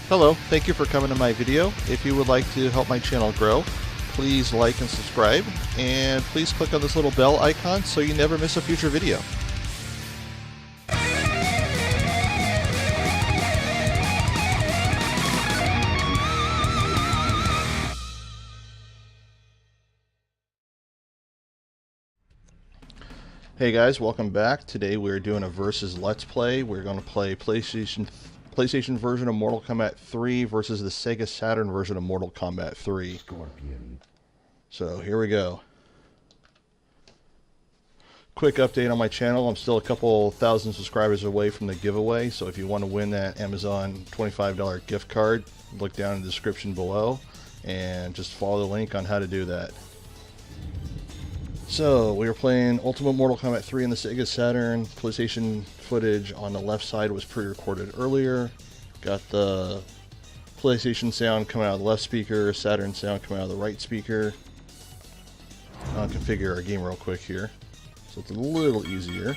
Hello, thank you for coming to my video. If you would like to help my channel grow, please like and subscribe, and please click on this little bell icon so you never miss a future video. Hey guys, welcome back. Today we're doing a versus Let's Play. We're going to play PlayStation version of Mortal Kombat 3 versus the Sega Saturn version of Mortal Kombat 3. Scorpion. So here we go. Quick update on my channel. I'm still a couple thousand subscribers away from the giveaway, so if you want to win that Amazon $25 gift card, look down in the description below and just follow the link on how to do that. So, we were playing Ultimate Mortal Kombat 3 on the Sega Saturn. PlayStation footage on the left side was pre-recorded earlier. Got the PlayStation sound coming out of the left speaker, Saturn sound coming out of the right speaker. I'll configure our game real quick here, so it's a little easier.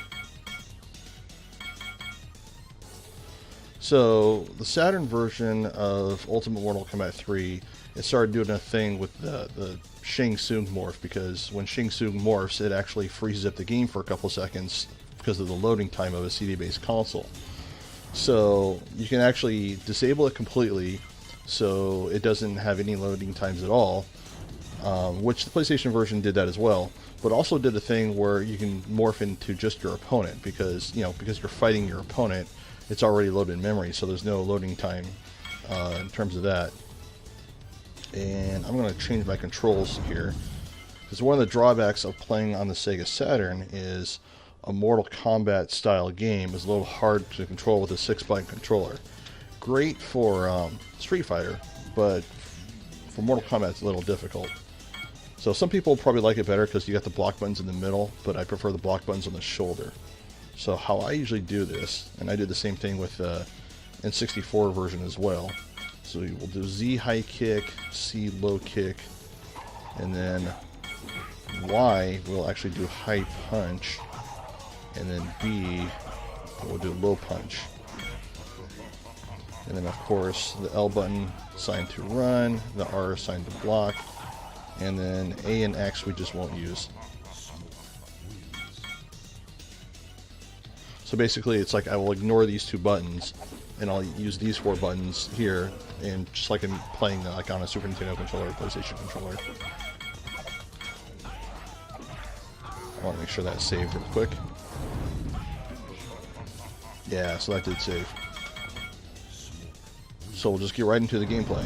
So, the Saturn version of Ultimate Mortal Kombat 3, it started doing a thing with the Shang Tsung morph, because when Shang Tsung morphs, it actually freezes up the game for a couple seconds because of the loading time of a CD-based console. So you can actually disable it completely so it doesn't have any loading times at all, which the PlayStation version did that as well, but also did a thing where you can morph into just your opponent, because because you're fighting your opponent, it's already loaded in memory, so there's no loading time in terms of that. And I'm going to change my controls here, because one of the drawbacks of playing on the Sega Saturn is a Mortal Kombat style game is a little hard to control with a 6-button controller. Great for Street Fighter, but for Mortal Kombat it's a little difficult. So some people probably like it better because you got the block buttons in the middle, but I prefer the block buttons on the shoulder. So how I usually do this, and I did the same thing with the N64 version as well. So we'll do Z high kick, C low kick, and then Y we'll actually do high punch, and then B we'll do low punch. And then of course the L button signed to run, the R signed to block, and then A and X we just won't use. So basically it's like I will ignore these two buttons and I'll use these 4 buttons here, and just like I'm playing like on a Super Nintendo controller or PlayStation controller. I want to make sure that's saved real quick. Yeah, so that did save. So we'll just get right into the gameplay.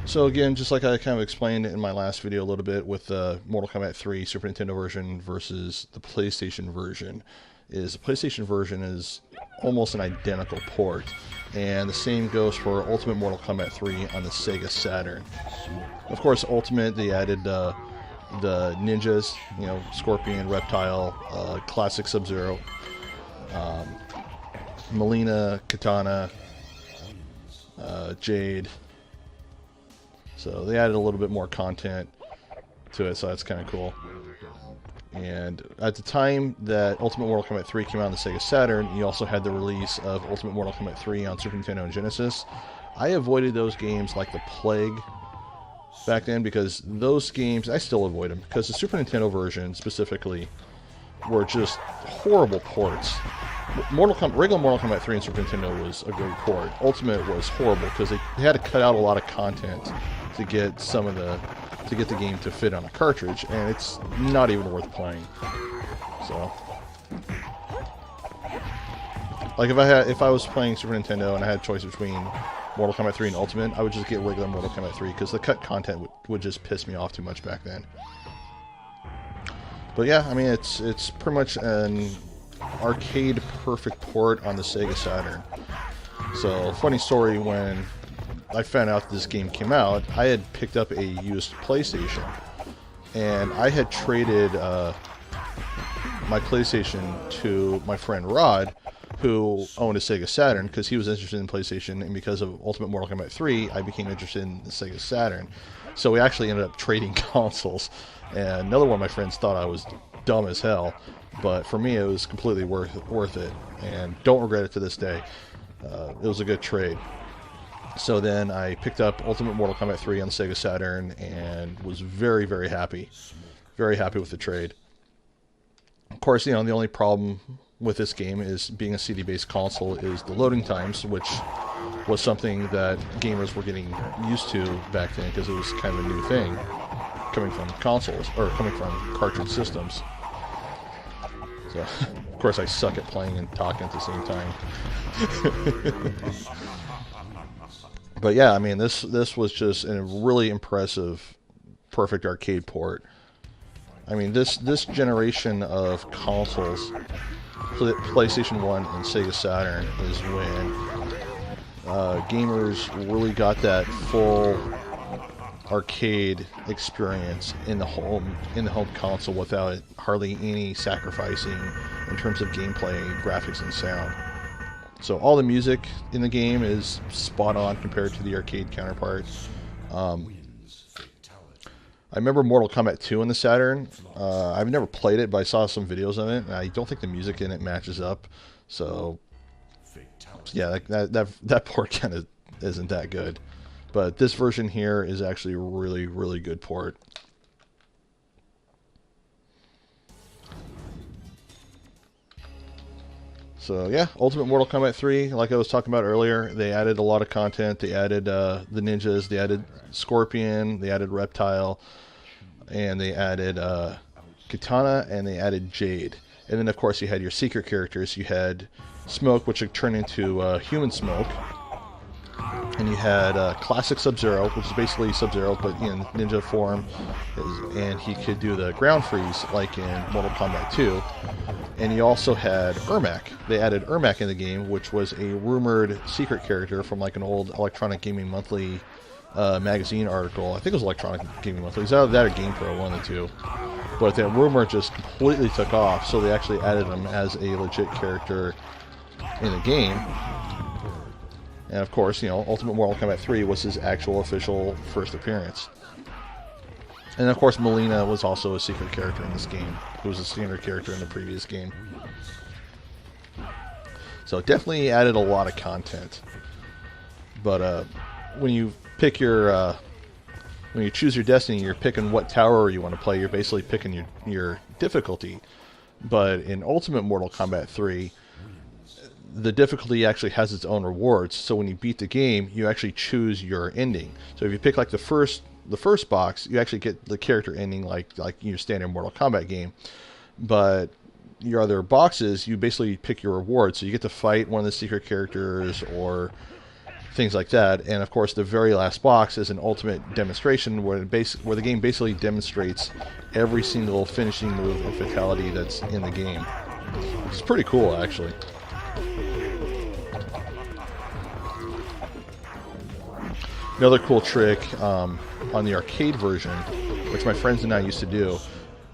So again, just like I kind of explained in my last video a little bit with the Mortal Kombat 3 Super Nintendo version versus the PlayStation version, is the PlayStation version is almost an identical port, and the same goes for Ultimate Mortal Kombat 3 on the Sega Saturn. Of course, Ultimate, they added the ninjas, Scorpion, Reptile, classic Sub-Zero, Melina, Katana, Jade. So they added a little bit more content to it, so that's kind of cool. And at the time that Ultimate Mortal Kombat 3 came out on the Sega Saturn, you also had the release of Ultimate Mortal Kombat 3 on Super Nintendo and Genesis. I avoided those games like the plague back then, because those games, I still avoid them, because the Super Nintendo version specifically were just horrible ports. Regular Mortal Kombat 3 on Super Nintendo was a great port. Ultimate was horrible because they had to cut out a lot of content to get the game to fit on a cartridge, and it's not even worth playing. So, like if I was playing Super Nintendo and I had a choice between Mortal Kombat 3 and Ultimate, I would just get regular Mortal Kombat 3 because the cut content would just piss me off too much back then. But yeah, I mean it's pretty much an arcade perfect port on the Sega Saturn. So, funny story, when I found out this game came out, I had picked up a used PlayStation, and I had traded my PlayStation to my friend Rod, who owned a Sega Saturn, because he was interested in PlayStation, and because of Ultimate Mortal Kombat 3, I became interested in the Sega Saturn. So we actually ended up trading consoles, and another one of my friends thought I was dumb as hell, but for me it was completely worth it, and don't regret it to this day. It was a good trade. So then I picked up Ultimate Mortal Kombat 3 on the Sega Saturn and was very, very happy. Very happy with the trade. Of course, the only problem with this game is being a CD-based console is the loading times, which was something that gamers were getting used to back then because it was kind of a new thing coming from consoles, or coming from cartridge systems. So, of course, I suck at playing and talking at the same time. But yeah, I mean, this was just a really impressive, perfect arcade port. I mean, this generation of consoles, PlayStation 1 and Sega Saturn, is when gamers really got that full arcade experience in the home console without hardly any sacrificing in terms of gameplay, graphics, and sound. So all the music in the game is spot on compared to the arcade counterpart. I remember Mortal Kombat 2 on the Saturn. I've never played it, but I saw some videos of it, and I don't think the music in it matches up. So, yeah, that port kind of isn't that good. But this version here is actually a really, really good port. So yeah, Ultimate Mortal Kombat 3, like I was talking about earlier, they added a lot of content. They added the ninjas, they added Scorpion, they added Reptile, and they added Katana, and they added Jade. And then of course you had your secret characters. You had Smoke, which would turn into Human Smoke. And you had Classic Sub-Zero, which is basically Sub-Zero, but in ninja form. And he could do the ground freeze, like in Mortal Kombat 2. And you also had Ermac. They added Ermac in the game, which was a rumored secret character from like an old Electronic Gaming Monthly magazine article. I think it was Electronic Gaming Monthly. It was either that or GamePro, one of the two. But that rumor just completely took off, so they actually added him as a legit character in the game. And of course, Ultimate Mortal Kombat 3 was his actual official first appearance. And of course, Melina was also a secret character in this game, who was a standard character in the previous game. So it definitely added a lot of content. But when you pick your, when you choose your destiny, you're picking what tower you want to play. You're basically picking your difficulty. But in Ultimate Mortal Kombat 3, the difficulty actually has its own rewards. So when you beat the game, you actually choose your ending. So if you pick like the first box, you actually get the character ending like your standard Mortal Kombat game. But your other boxes, you basically pick your reward. So you get to fight one of the secret characters or things like that. And of course, the very last box is an ultimate demonstration where the game basically demonstrates every single finishing move and fatality that's in the game. Which is pretty cool, actually. Another cool trick on the arcade version, which my friends and I used to do,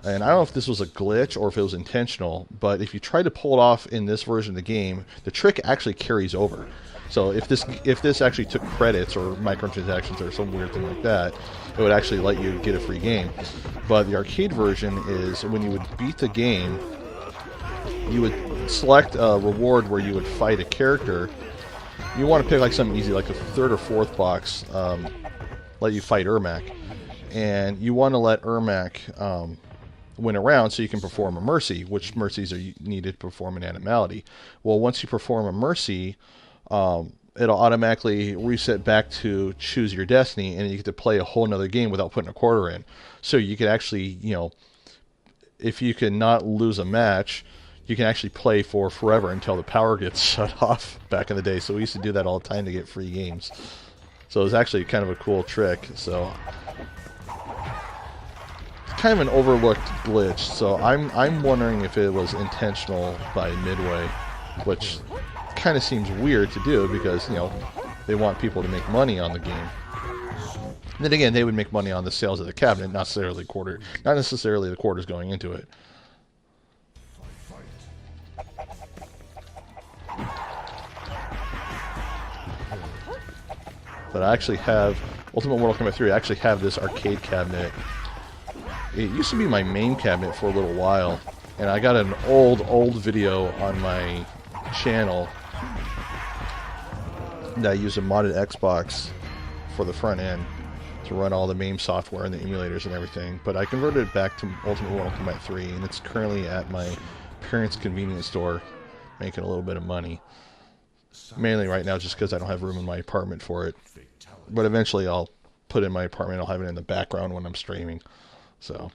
and I don't know if this was a glitch or if it was intentional, but if you try to pull it off in this version of the game, the trick actually carries over. So if this actually took credits or microtransactions or some weird thing like that, it would actually let you get a free game. But the arcade version is when you would beat the game, you would select a reward where you would fight a character. You want to pick like something easy, like the third or fourth box, let you fight Ermac. And you want to let Ermac win a round so you can perform a mercy, which mercies are needed to perform an animality. Well, once you perform a mercy, it'll automatically reset back to choose your destiny, and you get to play a whole nother game without putting a quarter in. So you could actually, if you can not lose a match, you can actually play for forever until the power gets shut off back in the day. So we used to do that all the time to get free games. So it was actually kind of a cool trick. So it's kind of an overlooked glitch. So I'm wondering if it was intentional by Midway, which kind of seems weird to do because, they want people to make money on the game. And then again, they would make money on the sales of the cabinet, not necessarily the quarters going into it. But I actually have Ultimate Mortal Kombat 3. I actually have this arcade cabinet. It used to be my main cabinet for a little while, And I got an old video on my channel that I use a modded Xbox for the front end to run all the MAME software and the emulators and everything. But I converted it back to Ultimate Mortal Kombat 3, and it's currently at my parents' convenience store making a little bit of money. Mainly right now just because I don't have room in my apartment for it. But eventually I'll put it in my apartment. I'll have it in the background when I'm streaming. So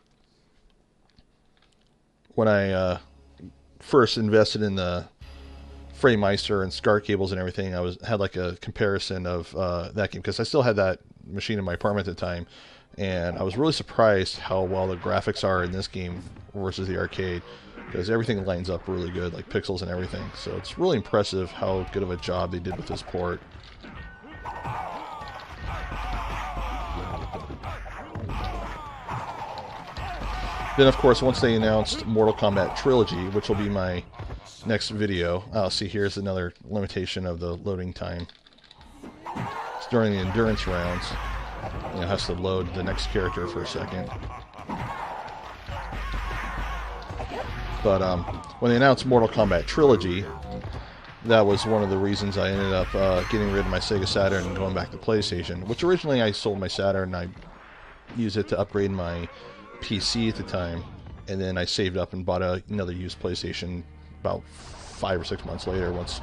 when I first invested in the Framemeister and SCART cables and everything, I had like a comparison of that game, because I still had that machine in my apartment at the time, and I was really surprised how well the graphics are in this game versus the arcade, because everything lines up really good, like pixels and everything. So it's really impressive how good of a job they did with this port. Then, of course, once they announced Mortal Kombat Trilogy, which will be my next video. See, here's another limitation of the loading time. It's during the endurance rounds. You know, it has to load the next character for a second. But when they announced Mortal Kombat Trilogy, that was one of the reasons I ended up getting rid of my Sega Saturn and going back to PlayStation, which originally I sold my Saturn and I used it to upgrade my PC at the time, and then I saved up and bought another used PlayStation about 5 or 6 months later once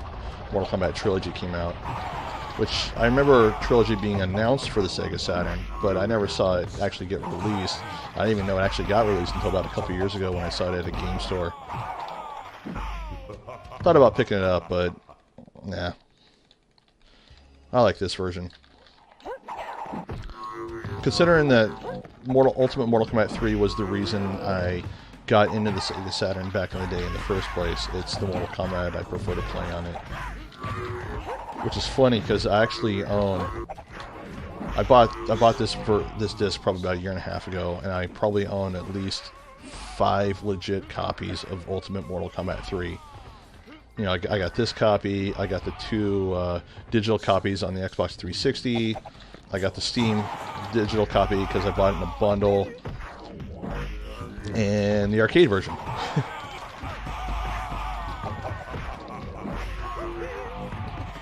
Mortal Kombat Trilogy came out, which I remember Trilogy being announced for the Sega Saturn, but I never saw it actually get released. I didn't even know it actually got released until about a couple years ago when I saw it at a game store. Thought about picking it up, but nah. I like this version. Considering that Ultimate Mortal Kombat 3 was the reason I got into the Sega Saturn back in the day in the first place, it's the Mortal Kombat I prefer to play on it. Which is funny because I actually own... I bought this disc probably about a year and a half ago, and I probably own at least 5 legit copies of Ultimate Mortal Kombat 3. You know, I got this copy, I got the 2 digital copies on the Xbox 360, I got the Steam digital copy because I bought it in a bundle, and the arcade version.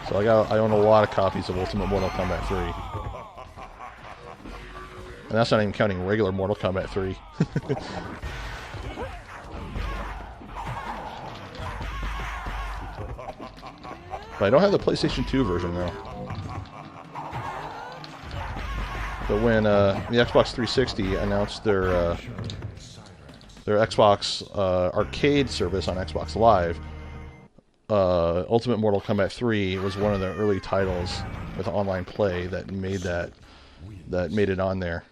So I own a lot of copies of Ultimate Mortal Kombat 3. And that's not even counting regular Mortal Kombat 3. But I don't have the PlayStation 2 version though. But when the Xbox 360 announced their Xbox arcade service on Xbox Live, Ultimate Mortal Kombat 3 was one of the early titles with online play that made it on there.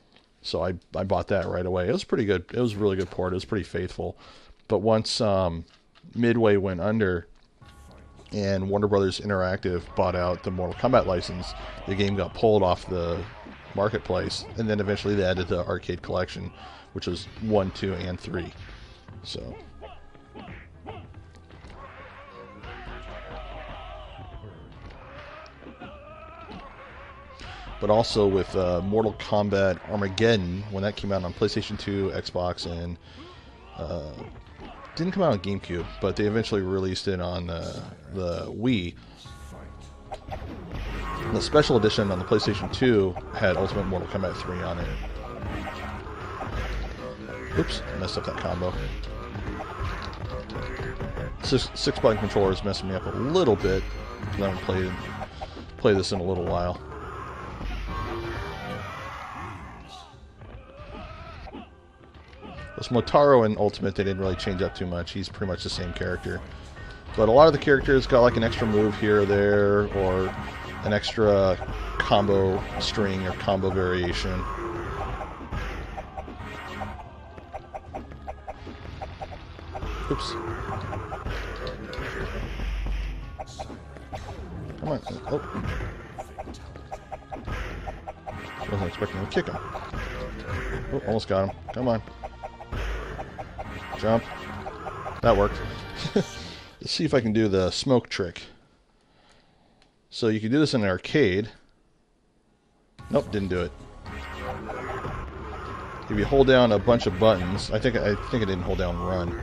So I bought that right away. It was pretty good. It was a really good port. It was pretty faithful. But once Midway went under and Warner Brothers Interactive bought out the Mortal Kombat license, the game got pulled off the marketplace, and then eventually they added the arcade collection, which was 1, 2, and 3. So but also with Mortal Kombat Armageddon, when that came out on PlayStation 2, Xbox, and didn't come out on GameCube, but they eventually released it on the Wii. The special edition on the PlayStation 2 had Ultimate Mortal Kombat 3 on it. Oops, messed up that combo. 6-button controller is messing me up a little bit, because I haven't played this in a little while. This Motaro in Ultimate, they didn't really change up too much. He's pretty much the same character. But a lot of the characters got like an extra move here or there, or an extra combo string or combo variation. Oops. Come on. Oh. Wasn't expecting to kick him. Oh, almost got him. Come on. Jump. That worked. Let's see if I can do the smoke trick. So you can do this in an arcade. Nope, didn't do it. if you hold down a bunch of buttons, I think I didn't hold down run.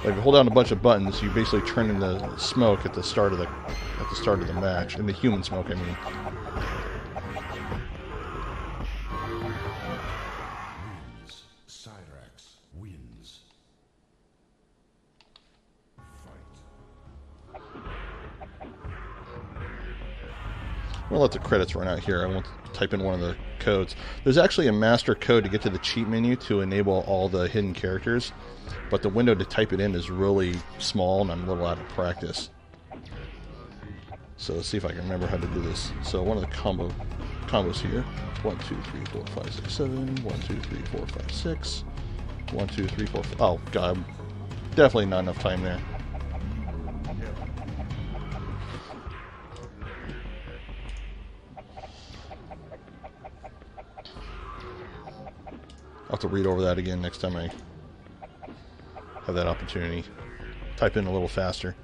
But if you hold down a bunch of buttons, you basically turn into smoke at the start of the match, in the human smoke, I mean. I'm going to let the credits run out here. I won't type in one of the codes. There's actually a master code to get to the cheat menu to enable all the hidden characters, but the window to type it in is really small, and I'm a little out of practice. So let's see if I can remember how to do this. So one of the combos here. 1, 2, 3, 4, 5, 6, 7. 1, 2, 3, 4, 5, 6. 1, 2, 3, 4, 5. Oh, God. Definitely not enough time there. I'll have to read over that again next time I have that opportunity. Type in a little faster.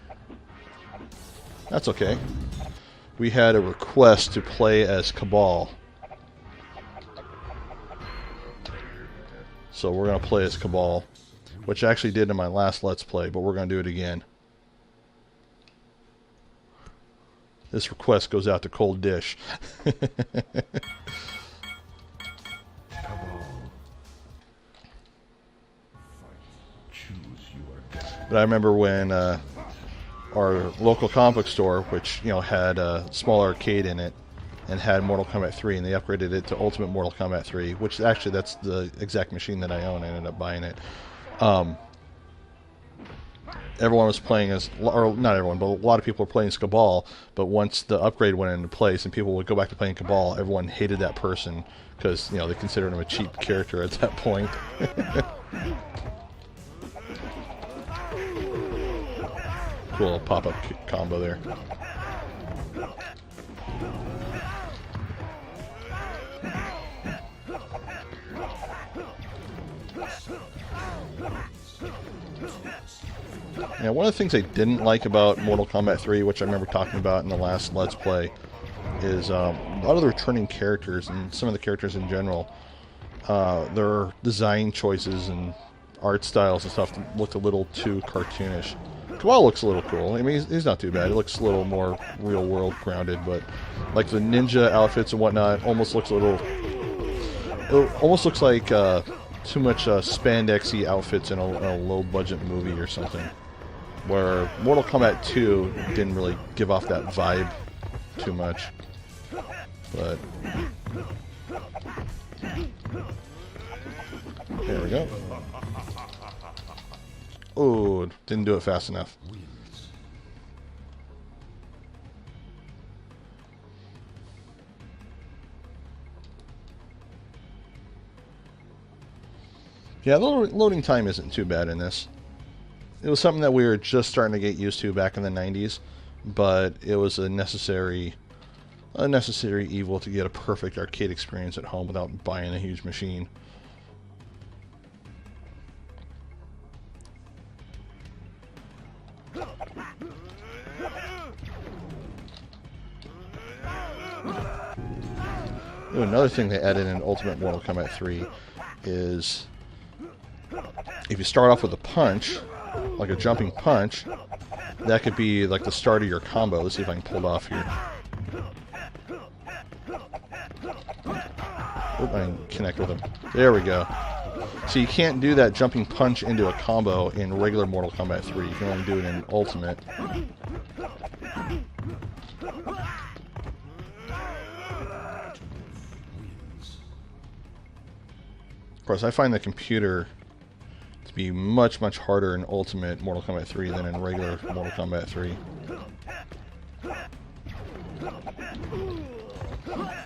That's okay. We had a request to play as Cabal. So we're going to play as Cabal, which I actually did in my last Let's Play, but we're going to do it again. This request goes out to Cold Dish. But I remember when our local comic book store, which had a small arcade in it, and had Mortal Kombat 3, and they upgraded it to Ultimate Mortal Kombat 3, which actually that's the exact machine that I own. I ended up buying it. Everyone was playing as, or not everyone, but a lot of people were playing as Cabal. But once the upgrade went into place and people would go back to playing Cabal, everyone hated that person because they considered him a cheap character at that point. Cool pop-up combo there. Now, one of the things I didn't like about Mortal Kombat 3, which I remember talking about in the last Let's Play, is a lot of the returning characters and some of the characters in general, their design choices and art styles and stuff looked a little too cartoonish. Cabal looks a little cool. I mean, he's not too bad. He looks a little more real-world grounded, but like the ninja outfits and whatnot, almost looks a little. It almost looks like too much spandexy outfits in a low-budget movie or something. Where Mortal Kombat 2 didn't really give off that vibe too much, but there we go. Oh, didn't do it fast enough. Yeah, the loading time isn't too bad in this. It was something that we were just starting to get used to back in the 90s, but it was a necessary evil to get a perfect arcade experience at home without buying a huge machine. Ooh, another thing they added in Ultimate Mortal Kombat 3 is if you start off with a punch, like a jumping punch, that could be like the start of your combo. Let's see if I can pull it off here. Oop, I can connect with him. There we go. So you can't do that jumping punch into a combo in regular Mortal Kombat 3. You can only do it in Ultimate. Of course, I find the computer to be much harder in Ultimate Mortal Kombat 3 than in regular Mortal Kombat 3.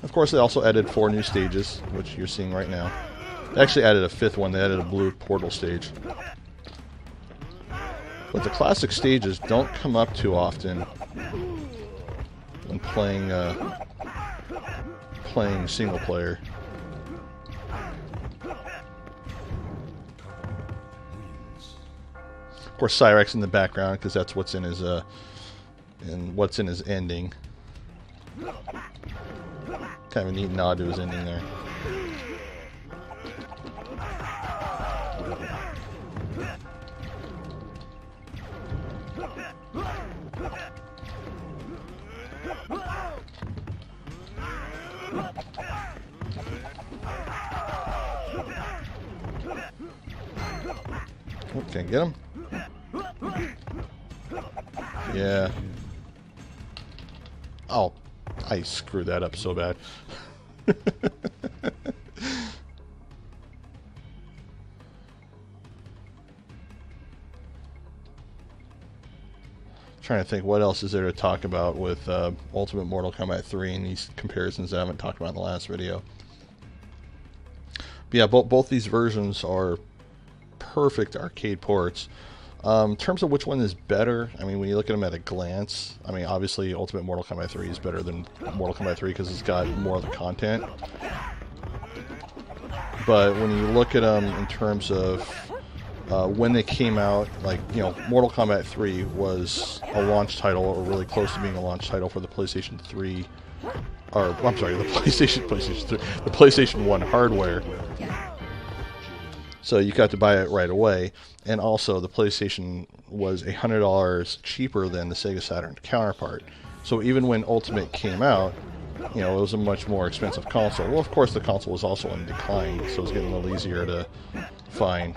Of course, they also added 4 new stages, which you're seeing right now. They actually added a 5th one. They added a blue portal stage. But the classic stages don't come up too often when playing single player. Of course, Cyrex in the background because that's what's in his ending. Kind of a neat nod to his ending there. Can I get him? Yeah. Oh, I screwed that up so bad. Trying to think what else is there to talk about with Ultimate Mortal Kombat 3 and these comparisons that I haven't talked about in the last video. But yeah, both these versions are perfect arcade ports. In terms of which one is better, I mean, when you look at them at a glance, I mean, obviously Ultimate Mortal Kombat 3 is better than Mortal Kombat 3 because it's got more of the content. But when you look at them in terms of when they came out, like, you know, Mortal Kombat 3 was a launch title, or really close to being a launch title for the PlayStation 3, or, I'm sorry, the PlayStation 3, the PlayStation 1 hardware. So you got to buy it right away, and also the PlayStation was $100 cheaper than the Sega Saturn counterpart. So even when Ultimate came out, you know, it was a much more expensive console. Well, of course, the console was also in decline, so it was getting a little easier to find.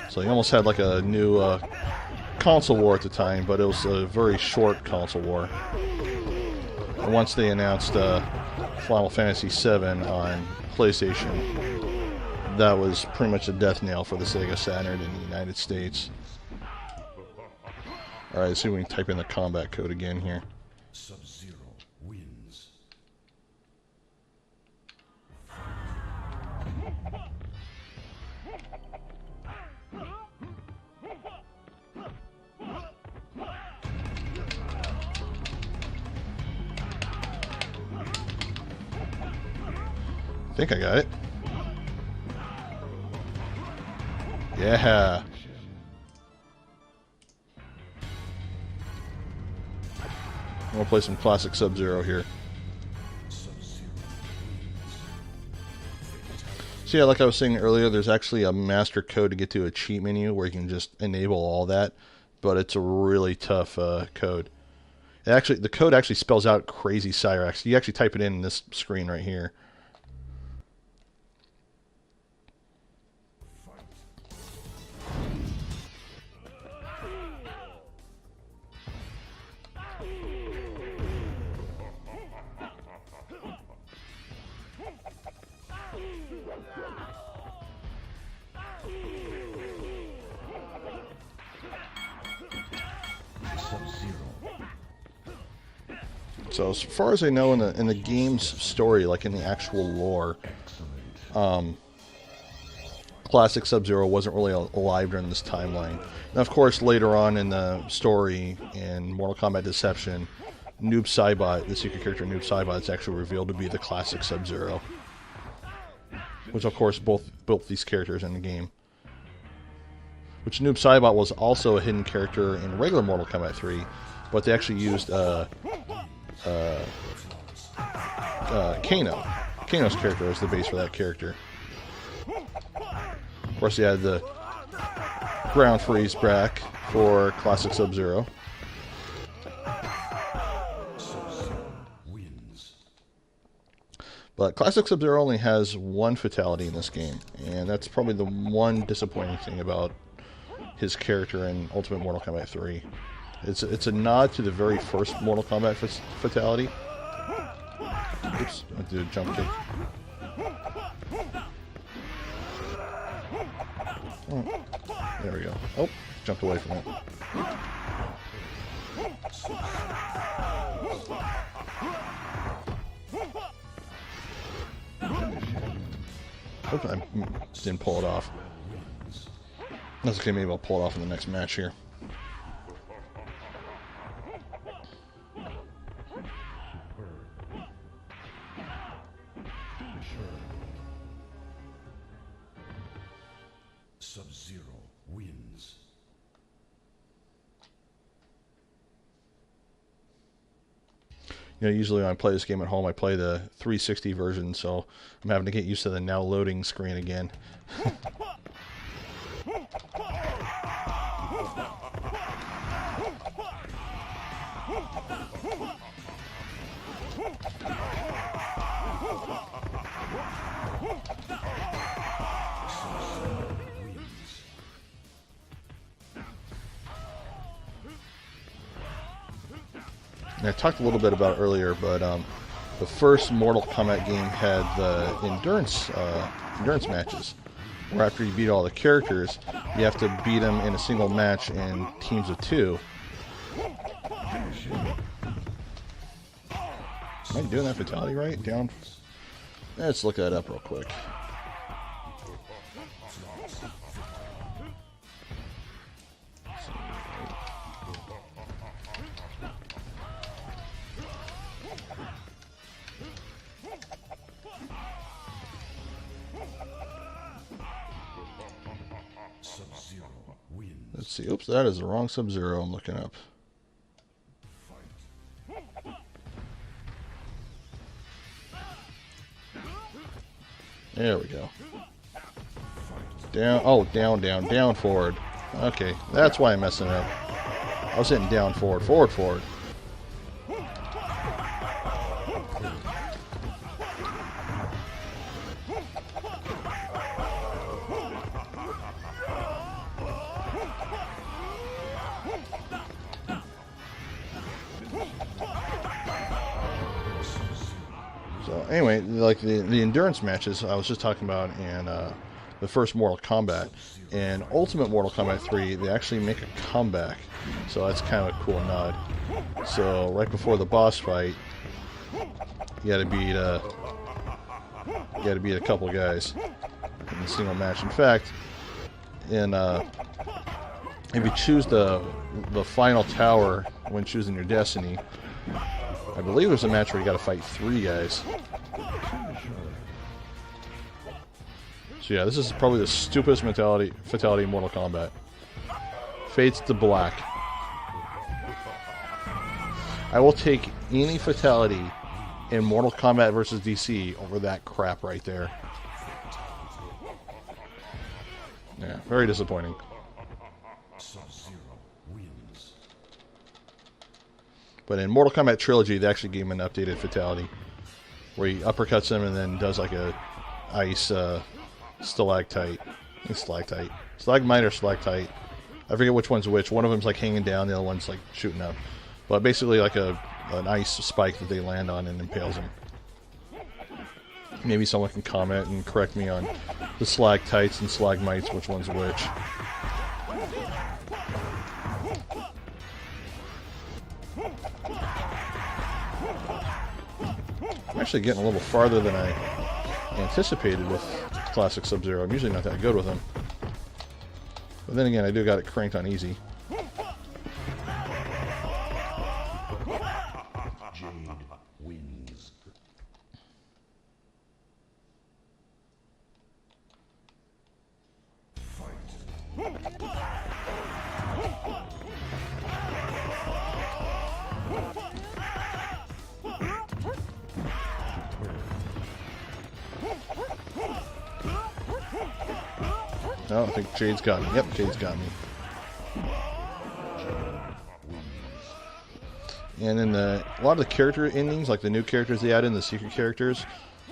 So you almost had like a new console war at the time, but it was a very short console war. And once they announced Final Fantasy VII on PlayStation, that was pretty much a death knell for the Sega Saturn in the United States. Alright, let's see if we can type in the combat code again here. Sub-Zero wins. I think I got it. Yeah. I'm gonna play some classic Sub-Zero here. So yeah, like I was saying earlier, there's actually a master code to get to a cheat menu where you can just enable all that, but it's a really tough code. The code actually spells out crazy Cyrax. You actually type it in this screen right here. So as far as I know, in the game's story, like in the actual lore, classic Sub-Zero wasn't really alive during this timeline. Now, of course, later on in the story, in Mortal Kombat Deception, Noob Saibot, the secret character Noob Saibot, is actually revealed to be the classic Sub-Zero, which of course both these characters in the game. Which Noob Saibot was also a hidden character in regular Mortal Kombat 3, but they actually used Kano's character as the base for that character. Of course, you had the ground freeze back for classic Sub-Zero. But classic Sub-Zero only has one fatality in this game, and that's probably the one disappointing thing about his character in Ultimate Mortal Kombat 3. It's a nod to the very first Mortal Kombat fatality. Oops, I did a jump kick. Oh, there we go. Oh, jumped away from it. Oops, I didn't pull it off. That's okay, maybe I'll pull it off in the next match here. Sub-Zero wins. You know, usually when I play this game at home, I play the 360 version, so I'm having to get used to the now loading screen again. And I talked a little bit about it earlier, but the first Mortal Kombat game had the endurance matches, where after you beat all the characters, you have to beat them in a single match in teams of 2. Am I doing that fatality right? Down. Let's look that up real quick. Let's see. Oops, that is the wrong Sub-Zero I'm looking up. There we go. Down, oh, down, forward. Okay, that's why I'm messing up. I was hitting down, forward. So anyway, like the endurance matches I was just talking about in the first Mortal Kombat, and Ultimate Mortal Kombat 3, they actually make a comeback. So that's kind of a cool nod. So right before the boss fight, you got to beat a couple guys in a single match. In fact, if you choose the final tower when choosing your destiny, I believe there's a match where you got to fight 3 guys. So yeah, this is probably the stupidest fatality in Mortal Kombat. Fades to black. I will take any fatality in Mortal Kombat versus DC over that crap right there. Yeah, very disappointing. But in Mortal Kombat Trilogy, they actually gave him an updated fatality, where he uppercuts him and then does like a ice stalactite. I think stalactite. Stalagmite or stalactite. I forget which one's which. One of them's like hanging down, the other one's like shooting up. But basically like an ice spike that they land on and impales him. Maybe someone can comment and correct me on the stalactites and stalagmites, which one's which. I'm actually getting a little farther than I anticipated with Classic Sub-Zero. I'm usually not that good with him. But then again, I do got it cranked on easy. Jade wins. Oh, I think Jade's got me. Yep, Jade's got me. And in a lot of the character endings, like the new characters they added in, the secret characters,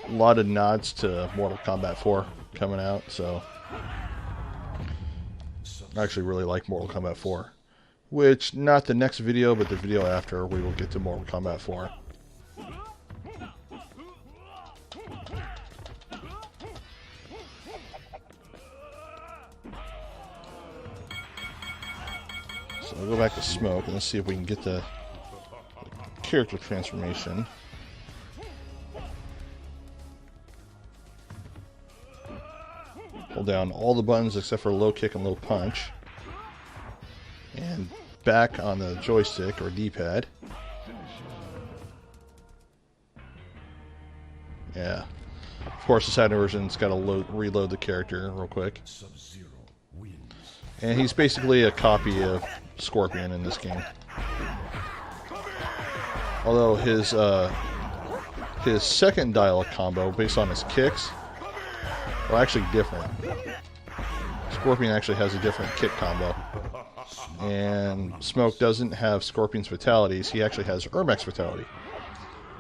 a lot of nods to Mortal Kombat 4 coming out, so I actually really like Mortal Kombat 4. Which, not the next video, but the video after, we will get to Mortal Kombat 4. So we'll go back to Smoke and let's see if we can get the character transformation. Hold down all the buttons except for low kick and low punch. And back on the joystick or D-pad. Yeah. Of course the Saturn version's got to reload the character real quick. And he's basically a copy of Scorpion in this game. Although his second dial combo, based on his kicks, are actually different. Scorpion actually has a different kick combo. And Smoke doesn't have Scorpion's fatalities, he actually has Ermac's fatality.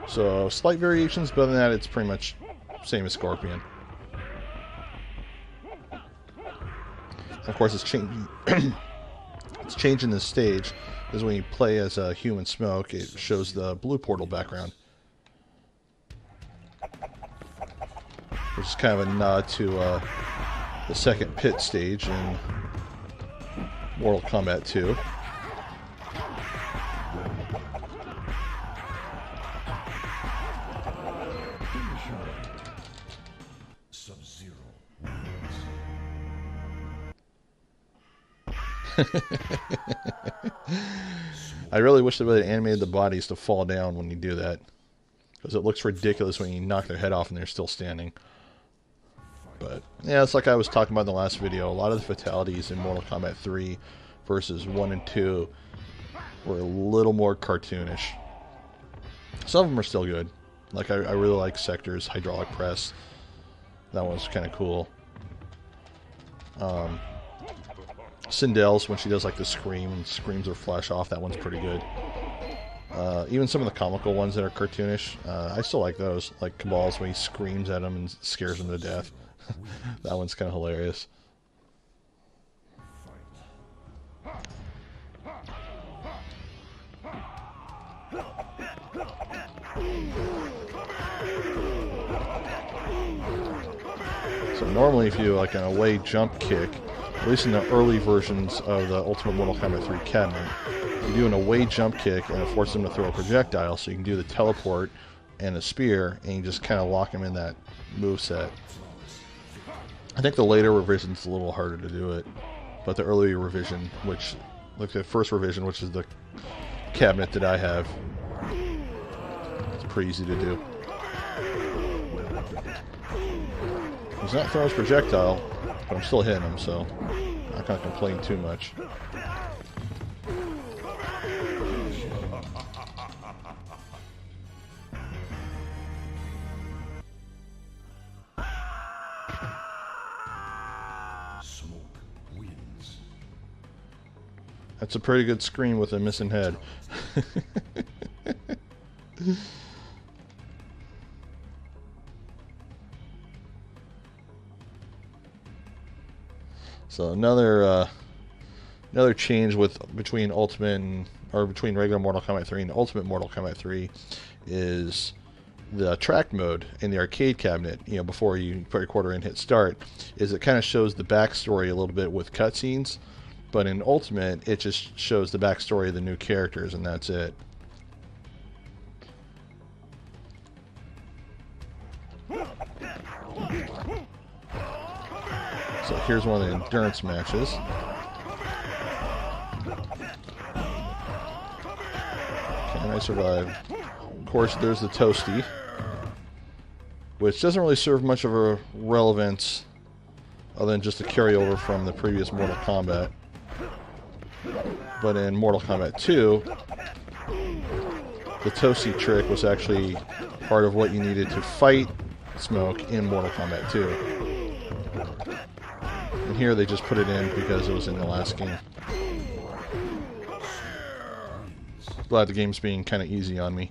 So, slight variations, but other than that, it's pretty much same as Scorpion. Of course, it's changing. It's changing the stage, because when you play as a human Smoke, it shows the blue portal background, which is kind of a nod to the second pit stage in Mortal Kombat 2. I really wish they would have animated the bodies to fall down when you do that, because it looks ridiculous when you knock their head off and they're still standing. But yeah, it's like I was talking about in the last video. A lot of the fatalities in Mortal Kombat 3 versus 1 and 2 were a little more cartoonish. Some of them are still good. Like I really like Sector's hydraulic press. That one's kind of cool. Sindel's, when she does like the scream and screams her flesh off, that one's pretty good. Even some of the comical ones that are cartoonish, I still like those. Like Cabal's, when he screams at him and scares him to death. That one's kind of hilarious. So normally if you do like an away jump kick, at least in the early versions of the Ultimate Mortal Kombat 3 cabinet, you do an away jump kick and it forces them to throw a projectile, so you can do the teleport and a spear, and you just kind of lock them in that moveset. I think the later revision's a little harder to do it, but the early revision, which, like the first revision, which is the cabinet that I have, it's pretty easy to do. He's not throwing his projectile, but I'm still hitting him, so I'm not going to complain too much. Smoke wins. That's a pretty good scream with a missing head. So another change between regular Mortal Kombat 3 and Ultimate Mortal Kombat 3 is the track mode in the arcade cabinet. You know, before you put your quarter in, hit start, is it kind of shows the backstory a little bit with cutscenes, but in Ultimate it just shows the backstory of the new characters and that's it. So here's one of the endurance matches. Can I survive? Of course, there's the Toasty, which doesn't really serve much of a relevance other than just a carryover from the previous Mortal Kombat. But in Mortal Kombat 2, the Toasty trick was actually part of what you needed to fight Smoke in Mortal Kombat 2. And here they just put it in because it was in the last game. Glad the game's being kind of easy on me.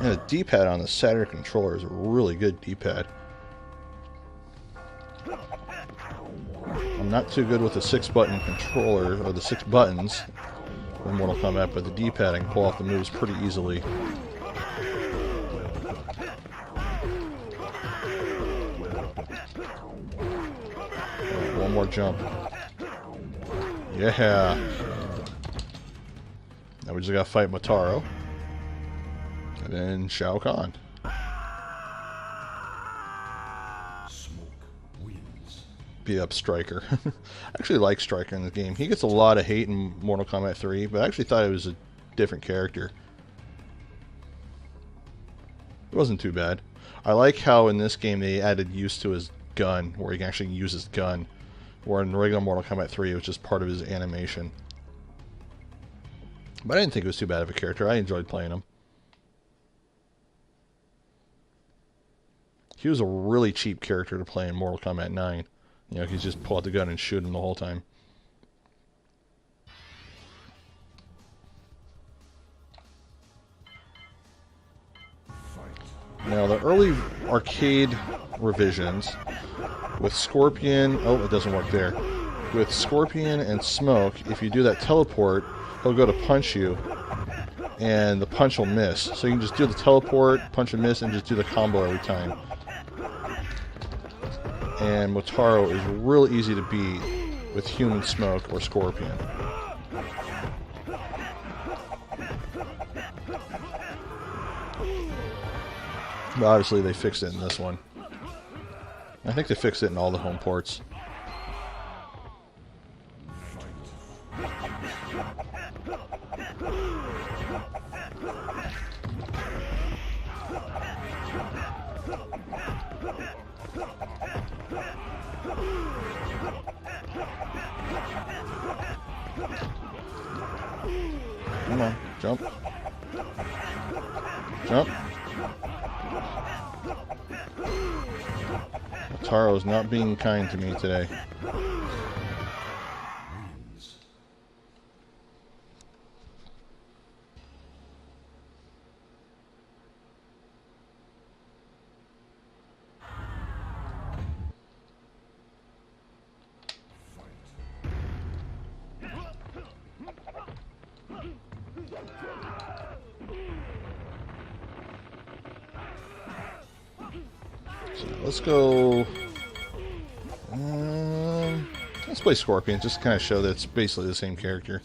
And the D-pad on the Saturn controller is a really good D-pad. I'm not too good with the 6-button controller, or the 6 buttons in Mortal Kombat, but the D-pad I can pull off the moves pretty easily. Right, one more jump. Yeah! Now we just gotta fight Motaro. And then Shao Kahn. Smoke wins. Beat up Stryker. I actually like Stryker in the game. He gets a lot of hate in Mortal Kombat 3, but I actually thought it was a different character. It wasn't too bad. I like how in this game they added use to his gun, where he can actually use his gun, where in regular Mortal Kombat 3 it was just part of his animation. But I didn't think it was too bad of a character. I enjoyed playing him. He was a really cheap character to play in Mortal Kombat 9. You know, you could just pull out the gun and shoot him the whole time. Now, the early arcade revisions with Scorpion... Oh, it doesn't work there. With Scorpion and Smoke, if you do that teleport, he'll go to punch you, and the punch will miss. So you can just do the teleport, punch and miss, and just do the combo every time. And Motaro is real easy to beat with Human Smoke or Scorpion. But obviously they fixed it in this one. I think they fixed it in all the home ports. Come on, jump. Jump. Taro's not being kind to me today. So let's go. Let's play Scorpion, just to kind of show that it's basically the same character.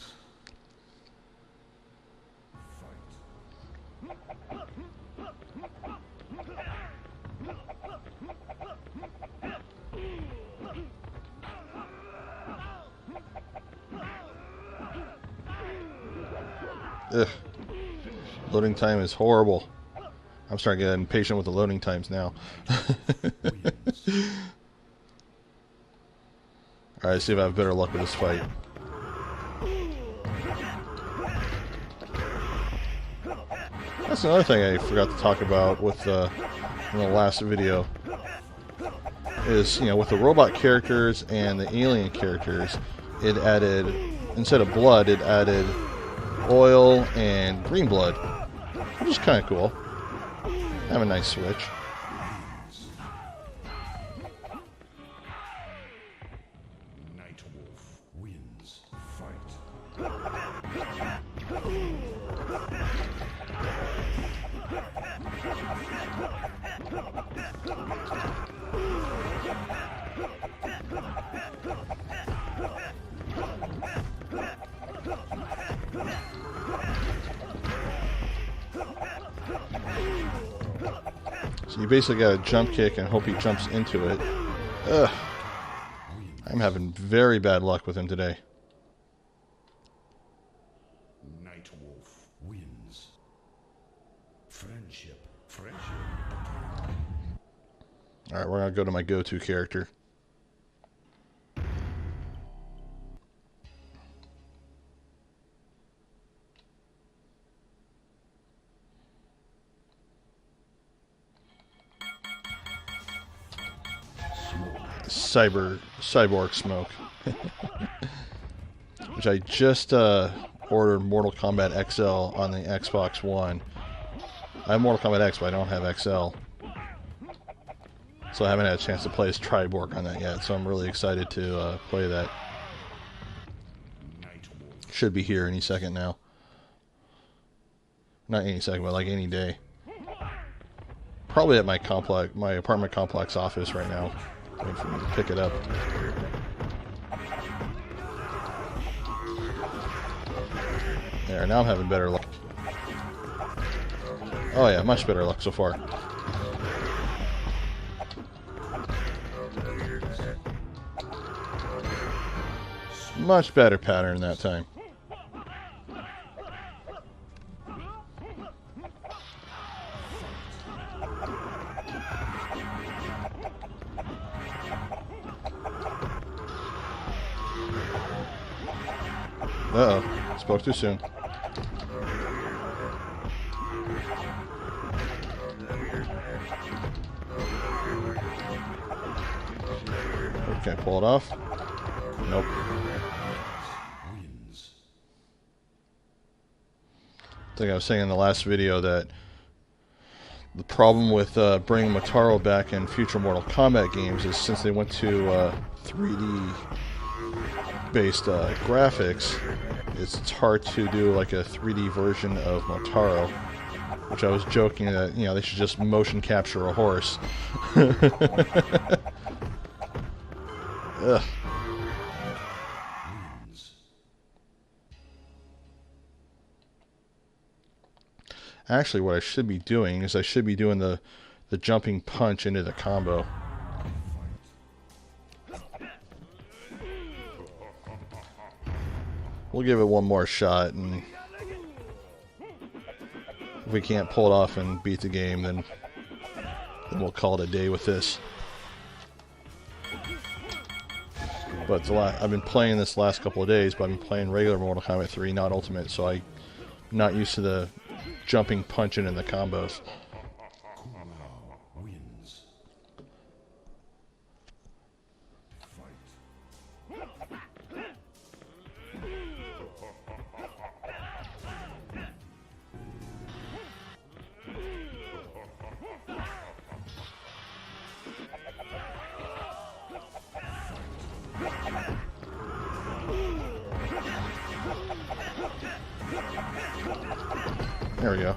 Ugh. Loading time is horrible. I'm starting to get impatient with the loading times now. Alright, see if I have better luck with this fight. That's another thing I forgot to talk about with in the last video. Is, you know, with the robot characters and the alien characters, it added, instead of blood, it added oil and green blood. Which is kind of cool. Have a nice switch. So you basically got a jump kick and hope he jumps into it. Ugh. I'm having very bad luck with him today. Nightwolf wins. Friendship. Alright, we're going to go to my go-to character. Cyborg Smoke. Which I just ordered Mortal Kombat XL on the Xbox One. I have Mortal Kombat X, but I don't have XL. So I haven't had a chance to play as Triborg on that yet, so I'm really excited to play that. Should be here any second now. Not any second, but like any day. Probably at my apartment complex office right now. Waiting for me to pick it up. There, now I'm having better luck. Oh yeah, much better luck so far. Much better pattern that time. Uh-oh. Spoke too soon. Okay, pull it off. Nope. Wins. I think I was saying in the last video that the problem with bringing Motaro back in future Mortal Kombat games is since they went to 3D based graphics, it's hard to do like a 3D version of Motaro, which I was joking that, you know, they should just motion capture a horse. Ugh. Actually, what I should be doing is I should be doing the jumping punch into the combo. We'll give it one more shot, and if we can't pull it off and beat the game, then we'll call it a day with this. But I've been playing this last couple of days, but I've been playing regular Mortal Kombat 3, not Ultimate, so I'm not used to the jumping punching in the combos. Wins. There we go.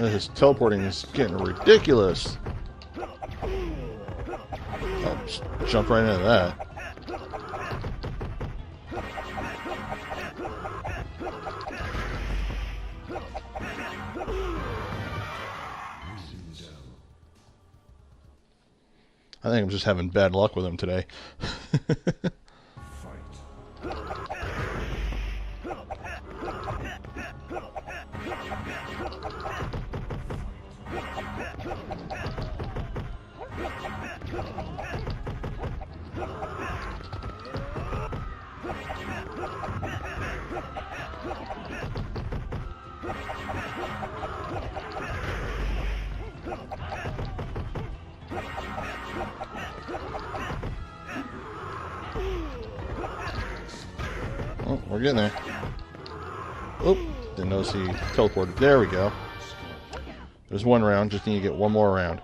This teleporting is getting ridiculous. Oh, just jump right into that. I think I'm just having bad luck with him today. Oh, we're getting there. Oop, didn't notice he teleported. There we go. There's one round, just need to get one more round.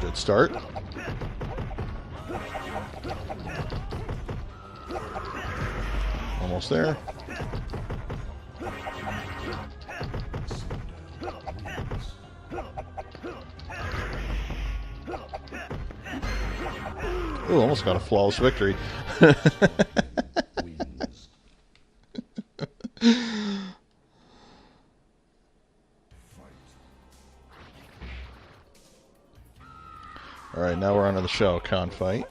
Good start. Almost there. Ooh, almost got a flawless victory. Alright, now we're on to the Shao Kahn fight.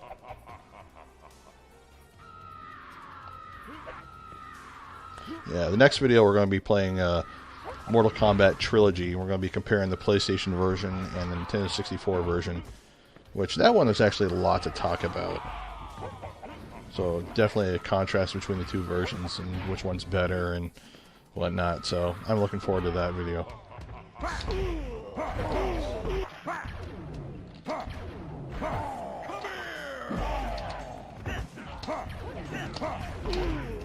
Yeah, the next video we're going to be playing Mortal Kombat Trilogy. We're going to be comparing the PlayStation version and the Nintendo 64 version, which that one is actually a lot to talk about. So definitely a contrast between the two versions and which one's better and whatnot. So I'm looking forward to that video.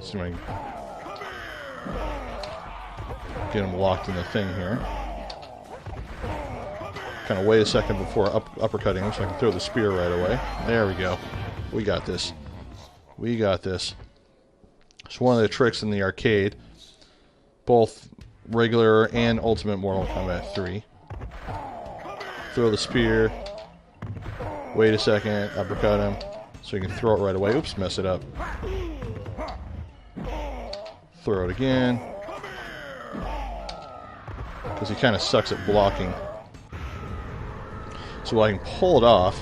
See if I can get him locked in the thing here. Kind of wait a second before uppercutting him so I can throw the spear right away. There we go. We got this. We got this. It's one of the tricks in the arcade. Both regular and Ultimate Mortal Kombat 3. Throw the spear. Wait a second. Uppercut him. So you can throw it right away. Oops, mess it up. Throw it again. Because he kind of sucks at blocking. So while I can pull it off,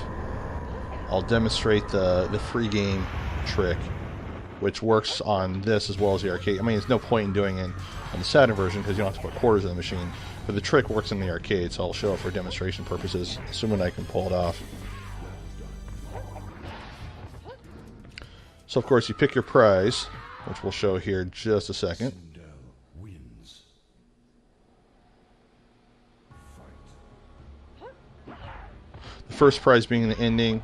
I'll demonstrate the free game trick, which works on this as well as the arcade. I mean, there's no point in doing it on the Saturn version because you don't have to put quarters in the machine. But the trick works in the arcade, so I'll show it for demonstration purposes, assuming I can pull it off. So of course you pick your prize, which we'll show here in just a second. Sindel wins. Fight. The first prize being the ending.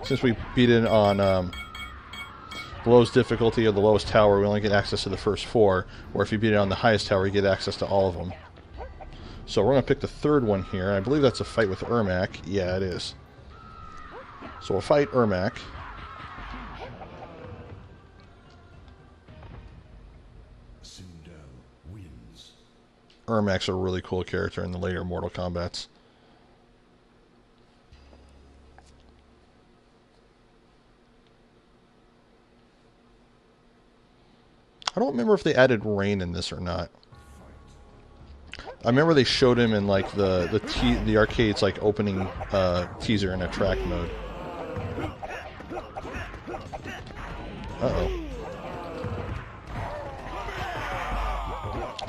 Since we beat it on the lowest difficulty or the lowest tower, we only get access to the first 4. Or if you beat it on the highest tower, you get access to all of them. So we're going to pick the third one here. I believe that's a fight with Ermac. Yeah, it is. So we'll fight Ermac. Sindel wins. Ermac's a really cool character in the later Mortal Kombats. I don't remember if they added rain in this or not. I remember they showed him in like the arcade's like opening teaser in a track mode. Uh-oh.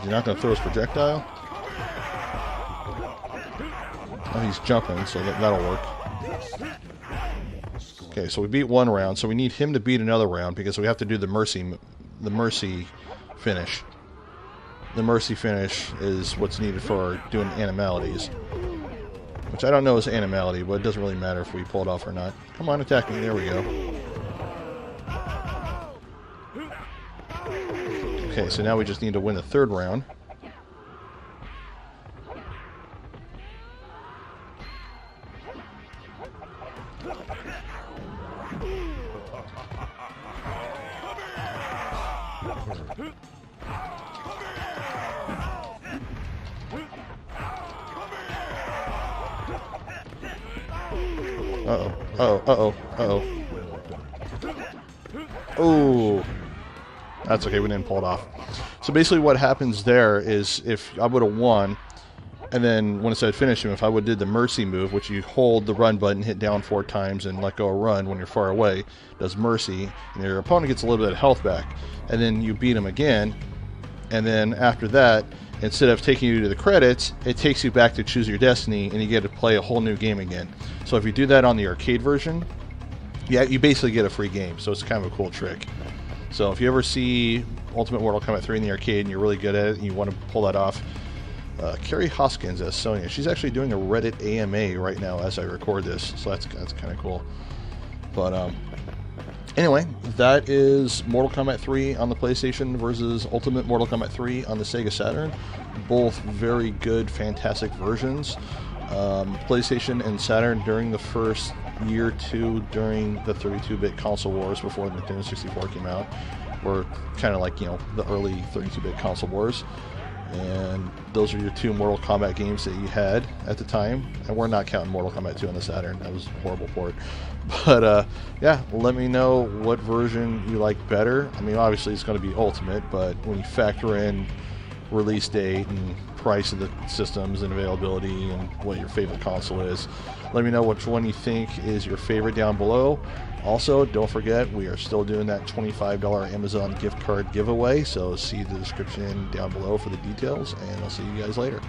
You're not going to throw his projectile? Oh, he's jumping, so that'll work. Okay, so we beat one round, so we need him to beat another round because we have to do the mercy finish. The mercy finish is what's needed for doing animalities. Which I don't know is animality, but it doesn't really matter if we pull it off or not. Come on, attack me. There we go. Okay, so now we just need to win the third round. Uh-oh. Uh-oh. Uh-oh. Uh-oh. Oh. That's okay, we didn't pull it off. So basically what happens there is if I would have won, and then when it said finish him, if I would have did the mercy move, which you hold the run button, hit down 4 times, and let go of run when you're far away, does mercy, and your opponent gets a little bit of health back. And then you beat him again, and then after that, instead of taking you to the credits, it takes you back to choose your destiny, and you get to play a whole new game again. So if you do that on the arcade version, yeah, you basically get a free game. So it's kind of a cool trick. So if you ever see Ultimate Mortal Kombat 3 in the arcade and you're really good at it and you want to pull that off, Carrie Hoskins as Sonya. She's actually doing a Reddit AMA right now as I record this, so that's kind of cool. But anyway, that is Mortal Kombat 3 on the PlayStation versus Ultimate Mortal Kombat 3 on the Sega Saturn. Both very good, fantastic versions. PlayStation and Saturn during the first year or two during the 32-bit console wars before the Nintendo 64 came out were kind of like, you know, the early 32-bit console wars. And those are your 2 Mortal Kombat games that you had at the time. And we're not counting Mortal Kombat 2 on the Saturn. That was a horrible port. But, yeah, let me know what version you like better. I mean, obviously it's going to be Ultimate, but when you factor in release date and price of the systems and availability and what your favorite console is, let me know which one you think is your favorite down below. Also, don't forget, we are still doing that $25 Amazon gift card giveaway, so see the description down below for the details, and I'll see you guys later.